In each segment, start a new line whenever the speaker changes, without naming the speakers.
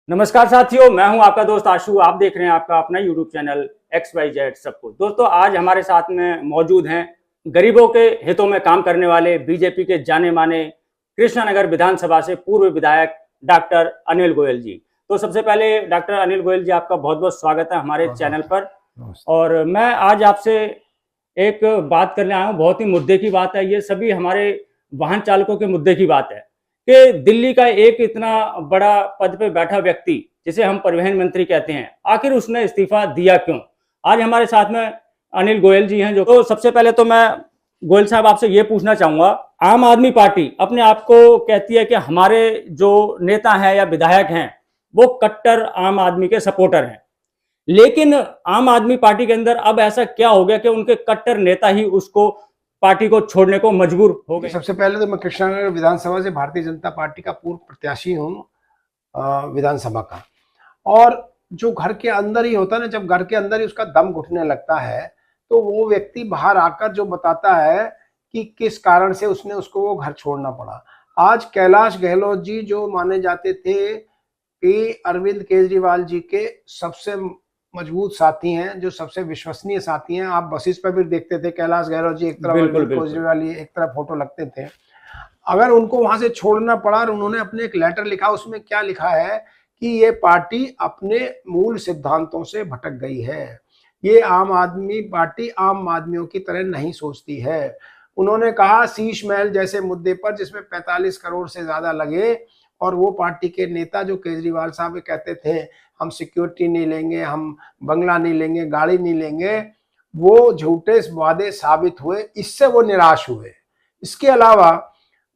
नमस्कार साथियों, मैं हूं आपका दोस्त आशु। आप देख रहे हैं आपका अपना यूट्यूब चैनल XYZ सबको। दोस्तों, आज हमारे साथ में मौजूद हैं गरीबों के हितों में काम करने वाले बीजेपी के जाने माने कृष्णानगर विधानसभा से पूर्व विधायक डॉक्टर अनिल गोयल जी। तो सबसे पहले डॉक्टर अनिल गोयल जी, आपका बहुत बहुत स्वागत है हमारे चैनल पर। और मैं आज आपसे एक बात करने आया हूँ, बहुत ही मुद्दे की बात है। ये सभी हमारे वाहन चालकों के मुद्दे की बात है कि दिल्ली का एक इतना बड़ा पद पे बैठा व्यक्ति, जिसे हम परिवहन मंत्री कहते हैं, आखिर उसने इस्तीफा दिया क्यों? आज हमारे साथ में अनिल गोयल जी हैं। जो तो सबसे पहले तो मैं गोयल साहब आपसे ये पूछना चाहूंगा, आम आदमी पार्टी अपने आप को कहती है कि हमारे जो नेता हैं या विधायक हैं वो कट्टर आम आदमी के सपोर्टर हैं, लेकिन आम आदमी पार्टी के अंदर अब ऐसा क्या हो गया कि उनके कट्टर नेता ही उसको पार्टी को छोड़ने को मजबूर हो गए?
सबसे पहले तो मैं कृष्णानगर विधानसभा से भारतीय जनता पार्टी का पूर्व प्रत्याशी हूँ विधानसभा का। और जो घर के अंदर ही होता है ना, जब घर के अंदर ही उसका दम घुटने लगता है तो वो व्यक्ति बाहर आकर जो बताता है कि किस कारण से उसको वो घर छोड़ना पड़ा। आज कैलाश गहलोत जी जो माने जाते थे कि अरविंद केजरीवाल जी के सबसे मजबूत साथी हैं, जो सबसे विश्वसनीय साथी हैं। आप बसेस पर भी देखते थे कैलाश गहलोत जी एक तरफ, अरविंद केजरीवाल जी एक तरफ फोटो लगते थे। अगर उनको वहां से छोड़ना पड़ा और उन्होंने अपने एक लेटर लिखा, उसमें क्या लिखा है कि ये पार्टी अपने मूल सिद्धांतों से भटक गई है, ये आम आदमी पार्टी आम आदमियों की तरह नहीं सोचती है। उन्होंने कहा शीश महल जैसे मुद्दे पर जिसमें 45 करोड़ से ज्यादा लगे, और वो पार्टी के नेता जो केजरीवाल साहब कहते थे हम सिक्योरिटी नहीं लेंगे, हम बंगला नहीं लेंगे, गाड़ी नहीं लेंगे, वो झूठे वादे साबित हुए, इससे वो निराश हुए। इसके अलावा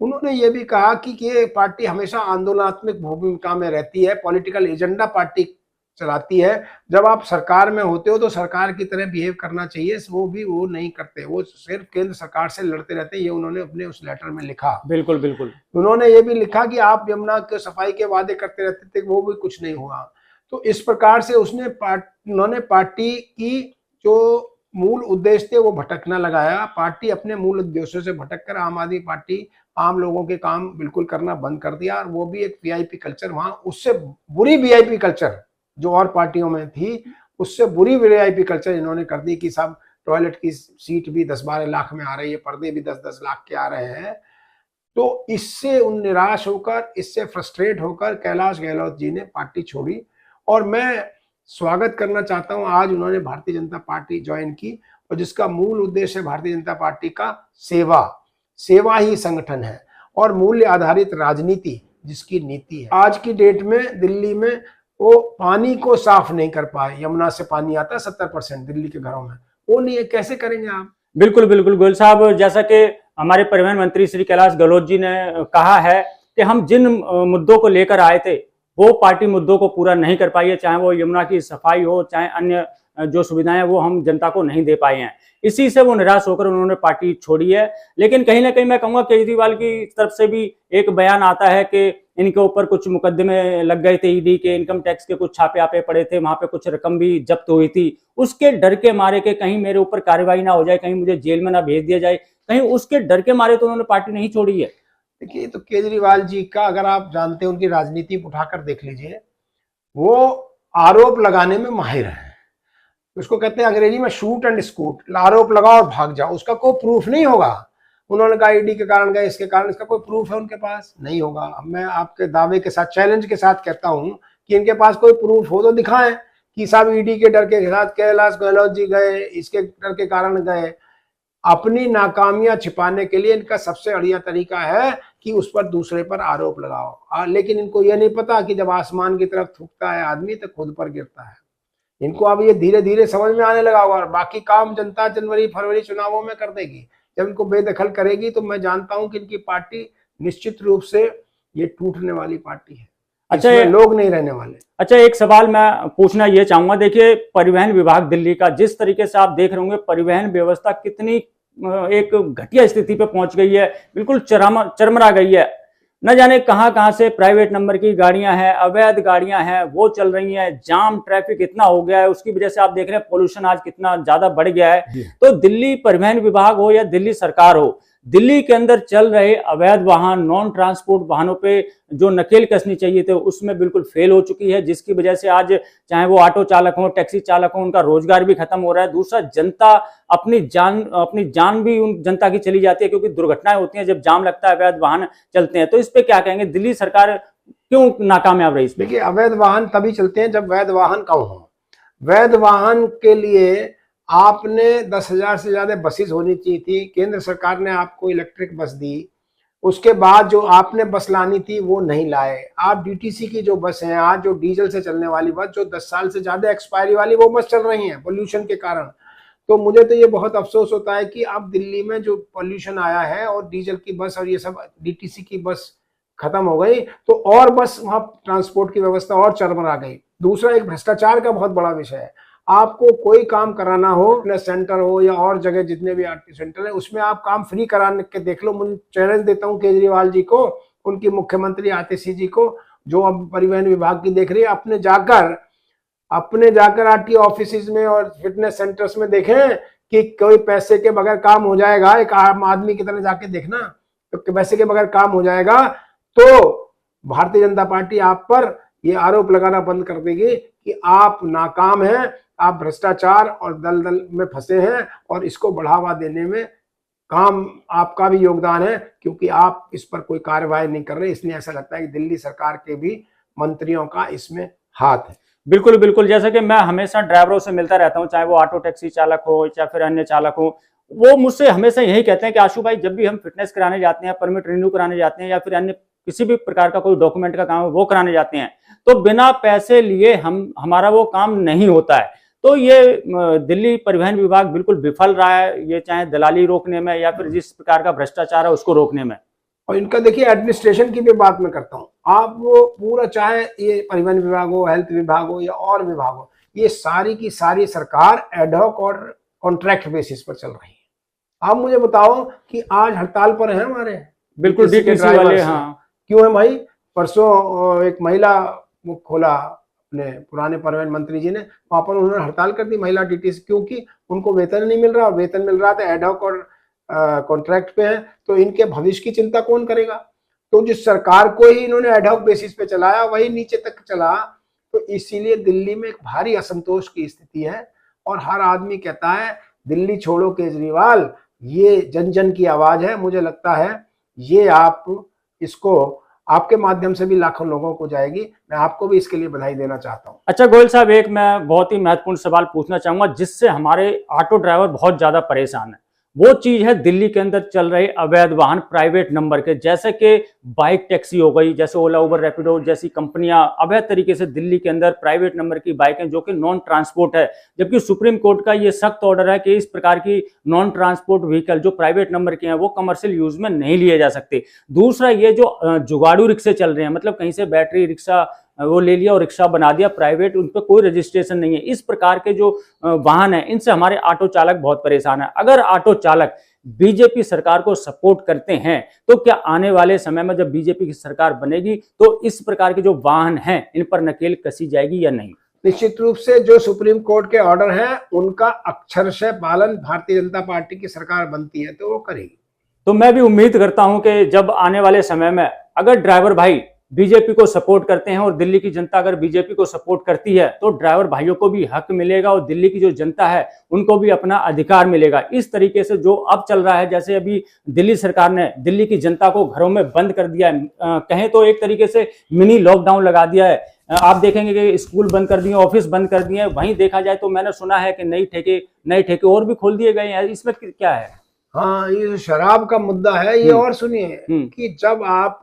उन्होंने ये भी कहा कि ये पार्टी हमेशा आंदोलनात्मक भूमिका में रहती है, पॉलिटिकल एजेंडा पार्टी चलाती है। जब आप सरकार में होते हो तो सरकार की तरह बिहेव करना चाहिए, वो नहीं करते, वो सिर्फ केंद्र सरकार से लड़ते रहते हैं। ये उन्होंने अपने उस लेटर में लिखा।
बिल्कुल बिल्कुल।
उन्होंने ये भी लिखा कि आप यमुना के सफाई के वादे करते रहते थे, वो भी कुछ नहीं हुआ। तो इस प्रकार से उन्होंने पार्टी की जो मूल उद्देश्य थे वो भटकना लगाया। पार्टी अपने मूल उद्देश्यों से भटककर आम आदमी पार्टी आम लोगों के काम बिल्कुल करना बंद कर दिया, और वो भी एक वीआईपी कल्चर, वहां उससे बुरी वीआईपी कल्चर जो और पार्टियों में थी, उससे बुरी वीआईपी कल्चर इन्होंने कर दी कि सब टॉयलेट की सीट भी 10-12 लाख में आ रही है, पर्दे भी 10-10 लाख के आ रहे हैं। तो इससे उन निराश होकर, इससे फ्रस्ट्रेट होकर कैलाश गहलोत जी ने पार्टी छोड़ी। और मैं स्वागत करना चाहता हूं, आज उन्होंने भारतीय जनता पार्टी ज्वाइन की, और जिसका मूल उद्देश्य भारतीय जनता पार्टी का सेवा ही संगठन है और मूल्य आधारित राजनीति जिसकी नीति है। आज की डेट में दिल्ली में वो पानी को साफ नहीं कर पाए। यमुना से पानी आता है 70% दिल्ली के घरों में, वो नहीं है, कैसे करेंगे आप?
बिल्कुल बिल्कुल गोयल साहब, जैसा कि हमारे परिवहन मंत्री श्री कैलाश गहलोत जी ने कहा है कि हम जिन मुद्दों को लेकर आए थे वो पार्टी मुद्दों को पूरा नहीं कर पाई है, चाहे वो यमुना की सफाई हो, चाहे अन्य जो सुविधाएं वो हम जनता को नहीं दे पाए हैं। इसी से वो निराश होकर उन्होंने पार्टी छोड़ी है। लेकिन कहीं ना कहीं मैं कहूंगा केजरीवाल की तरफ से भी एक बयान आता है कि इनके ऊपर कुछ मुकदमे लग गए थे, ईडी के, इनकम टैक्स के कुछ छापे आपे पड़े थे, वहां पे कुछ रकम भी जब्त हुई थी। उसके डर के मारे के कहीं मेरे ऊपर कार्रवाई ना हो जाए, कहीं मुझे जेल में ना भेज दिया जाए, कहीं उसके डर के मारे तो उन्होंने पार्टी नहीं छोड़ी है।
देखिए, तो केजरीवाल जी का अगर आप जानते हैं, उनकी राजनीति उठाकर देख लीजिए, वो आरोप लगाने में माहिर है। उसको कहते हैं अंग्रेजी में शूट एंड स्कूट, आरोप लगाओ और भाग जाओ, उसका कोई प्रूफ नहीं होगा। उन्होंने कहा ईडी के कारण गए, इसके कारण, इसका कोई प्रूफ है उनके पास? नहीं होगा। मैं आपके दावे के साथ, चैलेंज के साथ कहता हूं कि इनके पास कोई प्रूफ हो तो दिखाएं कि साहब ईडी के डर के साथ कैलाश गहलोत जी गए, इसके डर के कारण गए। अपनी नाकामियां छिपाने के लिए इनका सबसे बढ़िया तरीका है कि उस पर दूसरे पर आरोप लगाओ। लेकिन इनको यह नहीं पता कि जब आसमान की तरफ थूकता है आदमी तो खुद पर गिरता है। इनको अब ये धीरे धीरे समझ में आने लगा होगा, और बाकी काम जनता जनवरी फरवरी चुनावों में कर देगी। जब इनको बेदखल करेगी तो मैं जानता हूं कि इनकी पार्टी निश्चित रूप से ये टूटने वाली पार्टी है। अच्छा, लोग नहीं रहने वाले।
अच्छा, एक सवाल मैं पूछना ये चाहूंगा, देखिए परिवहन विभाग दिल्ली का जिस तरीके से आप देख रहे होंगे, परिवहन व्यवस्था कितनी एक घटिया स्थिति पे पहुंच गई है, बिल्कुल चरमरा गई है। न जाने कहां कहां से प्राइवेट नंबर की गाड़ियां हैं, अवैध गाड़ियां हैं, वो चल रही हैं। जाम ट्रैफिक इतना हो गया है, उसकी वजह से आप देख रहे हैं पोल्यूशन आज कितना ज्यादा बढ़ गया है। तो दिल्ली परिवहन विभाग हो या दिल्ली सरकार हो, दिल्ली के अंदर चल रहे अवैध वाहन, नॉन ट्रांसपोर्ट वाहनों पे जो नकेल कसनी चाहिए थे उसमें बिल्कुल फेल हो चुकी है, जिसकी वजह से आज चाहे वो ऑटो चालक हो, टैक्सी चालक हो, उनका रोजगार भी खत्म हो रहा है। दूसरा, जनता अपनी जान भी उन जनता की चली जाती है, क्योंकि दुर्घटनाएं होती हैं जब जाम लगता है, अवैध वाहन चलते हैं। तो इस पे क्या कहेंगे, दिल्ली सरकार क्यों नाकामयाब रही इस पे?
देखिए, अवैध वाहन तभी चलते हैं जब वैध वाहन कम हो। वैध वाहन के लिए आपने 10,000 से ज्यादा बसेस होनी चाहिए थी। केंद्र सरकार ने आपको इलेक्ट्रिक बस दी, उसके बाद जो आपने बस लानी थी वो नहीं लाए। आप डीटीसी की जो बस है आज, जो डीजल से चलने वाली बस, जो 10 साल से ज्यादा एक्सपायरी वाली, वो बस चल रही है पोल्यूशन के कारण। तो मुझे तो ये बहुत अफसोस होता है कि अब दिल्ली में जो पोल्यूशन आया है और डीजल की बस और ये सब डीटीसी की बस खत्म हो गई, तो और बस वहां ट्रांसपोर्ट की व्यवस्था और चरमरा गई। दूसरा, एक भ्रष्टाचार का बहुत बड़ा विषय है। आपको कोई काम कराना हो, फिटनेस सेंटर हो या और जगह जितने भी आरटी सेंटर है, उसमें आप काम फ्री कराने के देख लो। मुझे चैलेंज देता हूँ केजरीवाल जी को, उनकी मुख्यमंत्री आतिशी जी को, जो अब परिवहन विभाग की देख रही है, अपने जाकर आरटी ऑफिस में और फिटनेस सेंटर्स में देखें कि कोई पैसे के बगैर काम हो जाएगा। एक आम आदमी की तरह जाके देखना, तो पैसे के बगैर काम हो जाएगा। तो भारतीय जनता पार्टी आप पर ये आरोप लगाना बंद कर देगी कि आप नाकाम हैं, आप भ्रष्टाचार और दलदल में फंसे हैं, और इसको बढ़ावा देने में काम आपका भी योगदान है, क्योंकि आप इस पर कोई कार्रवाई नहीं कर रहे। इसलिए ऐसा लगता है कि दिल्ली सरकार के भी मंत्रियों का इसमें हाथ है।
बिल्कुल बिल्कुल, जैसे कि मैं हमेशा ड्राइवरों से मिलता रहता हूं, चाहे वो ऑटो टैक्सी चालक हो या फिर अन्य चालक हो, वो मुझसे हमेशा यही कहते हैं कि आशु भाई, जब भी हम फिटनेस कराने जाते हैं, परमिट रिन्यू कराने जाते हैं या फिर अन्य किसी भी प्रकार का कोई डॉक्यूमेंट का काम है वो कराने जाते हैं, तो बिना पैसे लिए हमारा वो काम नहीं होता है। तो ये दिल्ली परिवहन विभाग बिल्कुल विफल रहा है, ये चाहे दलाली रोकने में या फिर जिस प्रकार का भ्रष्टाचार है उसको रोकने में।
और इनका देखिए, एडमिनिस्ट्रेशन की भी बात मैं करता हूँ। आप वो पूरा, चाहे ये परिवहन विभाग हो, हेल्थ विभाग हो या और विभाग हो, ये सारी की सारी सरकार एडहॉक और कॉन्ट्रैक्ट बेसिस पर चल रही है। आप मुझे बताओ कि आज हड़ताल पर है हमारे
बिल्कुल डीटीसी वाले। हाँ,
क्यों है भाई? परसों एक महिला वो खोला, अपने पुराने परिवहन मंत्री जी ने, वहां पर उन्होंने हड़ताल कर दी महिला डीटीसी, क्योंकि उनको वेतन नहीं मिल रहा। वेतन मिल रहा था एडहॉक और कॉन्ट्रैक्ट पे है, तो इनके भविष्य की चिंता कौन करेगा? तो जिस सरकार को ही इन्होंने एडहॉक बेसिस पे चलाया, वही नीचे तक चला। तो इसीलिए दिल्ली में एक भारी असंतोष की स्थिति है, और हर आदमी कहता है दिल्ली छोड़ो केजरीवाल। ये जन जन की आवाज है। मुझे लगता है ये आप इसको, आपके माध्यम से भी लाखों लोगों को जाएगी। मैं आपको भी इसके लिए बधाई देना चाहता हूँ।
अच्छा गोयल साहब, एक मैं बहुत ही महत्वपूर्ण सवाल पूछना चाहूंगा जिससे हमारे ऑटो ड्राइवर बहुत ज्यादा परेशान है। वो चीज है दिल्ली के अंदर चल रहे अवैध वाहन प्राइवेट नंबर के, जैसे कि बाइक टैक्सी हो गई, जैसे ओला उबर रैपिडो जैसी कंपनियां अवैध तरीके से दिल्ली के अंदर प्राइवेट नंबर की बाइकें, जो कि नॉन ट्रांसपोर्ट है, जबकि सुप्रीम कोर्ट का ये सख्त ऑर्डर है कि इस प्रकार की नॉन ट्रांसपोर्ट व्हीकल जो प्राइवेट नंबर के हैं वो कमर्शियल यूज में नहीं लिए जा सकते। दूसरा, ये जो जुगाड़ू रिक्शे चल रहे हैं, मतलब कहीं से बैटरी रिक्शा वो ले लिया और रिक्शा बना दिया प्राइवेट, उन पर कोई रजिस्ट्रेशन नहीं है। इस प्रकार के जो वाहन है, इनसे हमारे ऑटो चालक बहुत परेशान है। अगर ऑटो चालक बीजेपी सरकार को सपोर्ट करते हैं, तो क्या आने वाले समय में जब बीजेपी की सरकार बनेगी तो इस प्रकार के जो वाहन हैं इन पर नकेल कसी जाएगी या नहीं?
निश्चित रूप से जो सुप्रीम कोर्ट के ऑर्डर हैं उनका अक्षरशः पालन भारतीय जनता पार्टी की सरकार बनती है तो वो करेगी।
तो मैं भी उम्मीद करता हूं कि जब आने वाले समय में अगर ड्राइवर भाई बीजेपी को सपोर्ट करते हैं और दिल्ली की जनता अगर बीजेपी को सपोर्ट करती है, तो ड्राइवर भाइयों को भी हक मिलेगा और दिल्ली की जो जनता है उनको भी अपना अधिकार मिलेगा। इस तरीके से जो अब चल रहा है, जैसे अभी दिल्ली सरकार ने दिल्ली की जनता को घरों में बंद कर दिया है, कहें तो एक तरीके से मिनी लॉकडाउन लगा दिया है। आप देखेंगे कि स्कूल बंद कर दिए, ऑफिस बंद कर दिए। वहीं देखा जाए तो मैंने सुना है कि नए ठेके और भी खोल दिए गए हैं। इसमें क्या है?
हाँ, ये शराब का मुद्दा है ये। और सुनिए कि जब आप,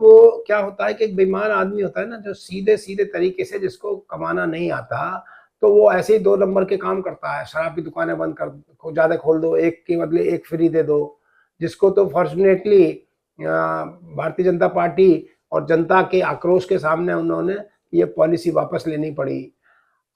क्या होता है कि एक बेईमान आदमी होता है ना, जो सीधे सीधे तरीके से, जिसको कमाना नहीं आता, तो वो ऐसे ही 2 नंबर के काम करता है। शराब की दुकानें बंद कर, ज्यादा खोल दो, एक के बदले एक फ्री दे दो, जिसको तो फॉर्चुनेटली भारतीय जनता पार्टी और जनता के आक्रोश के सामने उन्होंने ये पॉलिसी वापस लेनी पड़ी।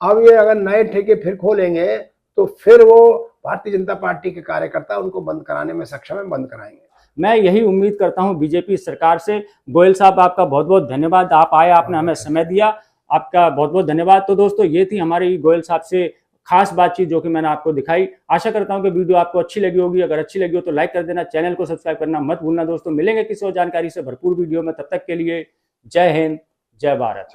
अब ये अगर नए ठेके फिर खोलेंगे तो फिर वो भारतीय जनता पार्टी के कार्यकर्ता उनको बंद कराने में सक्षम है, बंद कराएंगे।
मैं यही उम्मीद करता हूं बीजेपी सरकार से। गोयल साहब, आपका बहुत बहुत धन्यवाद, आप आए, आपने हमें समय दिया, आपका बहुत बहुत धन्यवाद। तो दोस्तों, ये थी हमारी गोयल साहब से खास बातचीत जो कि मैंने आपको दिखाई। आशा करता हूं कि वीडियो आपको अच्छी लगी होगी। अगर अच्छी लगी हो तो लाइक कर देना, चैनल को सब्सक्राइब करना मत भूलना दोस्तों। मिलेंगे किसी और जानकारी से भरपूर वीडियो में, तब तक के लिए जय हिंद, जय भारत।